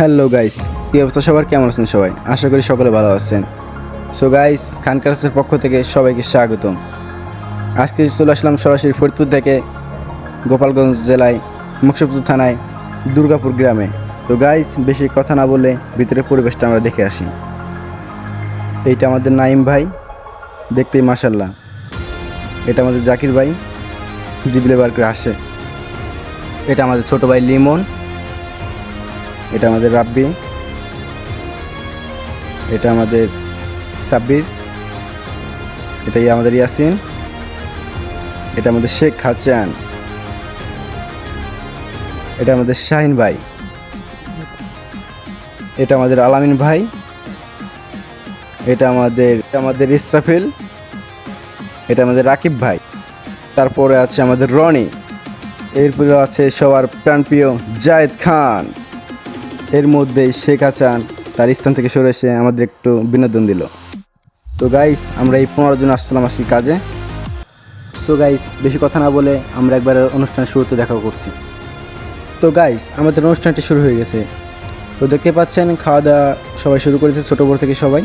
Hello guys, কী অবস্থা সবার? কেমন আছেন সবাই? আশা করি সকলে ভালো আছেন। সো গাইস, খান কারাসের পক্ষ থেকে সবাইকে স্বাগতম। আজকে চলে আসলাম সরাসরি ফরিদপুর থেকে গোপালগঞ্জ জেলায় মুকসুদপুর থানায় দুর্গাপুর গ্রামে। তো গাইস, বেশি কথা না বলে ভিতরের পরিবেশটা আমরা দেখে আসি। এইটা আমাদের নাইম ভাই, দেখতেই মাশাল্লাহ। এটা আমাদের জাকির ভাই, জিবলে বার করে হাসে। এটা আমাদের ছোট ভাই লিমন। এটা আমাদের রাব্বি। এটা আমাদের সাব্বির। এটাই আমাদের ইয়াসিন। এটা আমাদের শেখ হাসান। এটা আমাদের শাহিন ভাই। এটা আমাদের আলামিন ভাই। এটা আমাদের ইসরাফিল। এটা আমাদের রাকিব ভাই। তারপরে আছে আমাদের রনি। এরপরে আছে সবার প্রাণপ্রিয় জায়েদ খান। এর মধ্যেই শেখ হাসান তার স্থান থেকে সরে এসে আমাদের একটু বিনোদন দিল। তো গাইস, আমরা এই 15 জন আসছিলাম আজকে কাজে। সো গাইস, বেশি কথা না বলে আমরা একবার অনুষ্ঠানের শুরুতে দেখা করছি। তো গাইস, আমাদের অনুষ্ঠানটি শুরু হয়ে গেছে। তো দেখতে পাচ্ছেন খাওয়া দাওয়া সবাই শুরু করেছে, ছোটো বড় থেকে সবাই।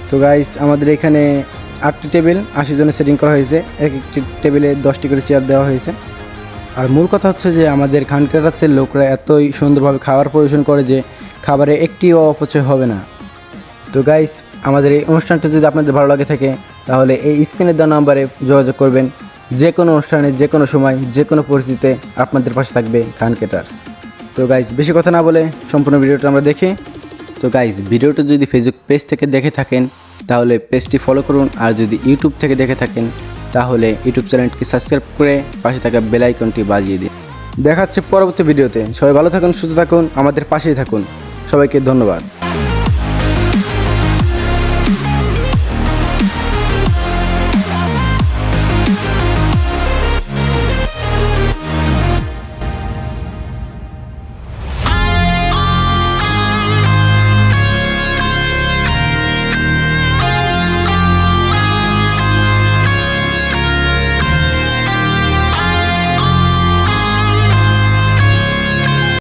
তো গাইস, আমাদের এখানে 8টি টেবিল 80 জনের সেটিং করা হয়েছে। এক একটি টেবিলে 10টি করে চেয়ার দেওয়া হয়েছে। আর মূল কথা হচ্ছে যে আমাদের খান কারাসের লোকরা এতই সুন্দরভাবে খাবার পরিবেশন করে যে খাবারে একটিও অপচয় হবে না। তো গাইস, আমাদের এই অনুষ্ঠানটি যদি আপনাদের ভালো লাগে থাকে তাহলে এই স্ক্রিনে দেওয়া নাম্বারে যোগাযোগ করবেন। যে কোনো অনুষ্ঠানে, যে কোনো সময়, যে কোনো পরিস্থিতিতে আপনাদের পাশে থাকবে খান কেটার্স। তো গাইস, বেশি কথা না বলে সম্পূর্ণ ভিডিওটা আমরা দেখি। তো গাইস, ভিডিওটা যদি ফেসবুক পেজ থেকে দেখে থাকেন তাহলে পেজটি ফলো করুন, আর যদি ইউটিউব থেকে দেখে থাকেন তাহলে ইউটিউব চ্যানেলটি সাবস্ক্রাইব করে পাশে থাকা বেল আইকনটি বাজিয়ে দিন। দেখা হচ্ছে পরবর্তী ভিডিওতে। সবাই ভালো থাকুন, সুস্থ থাকুন, আমাদের পাশেই থাকুন। সবাইকে ধন্যবাদ।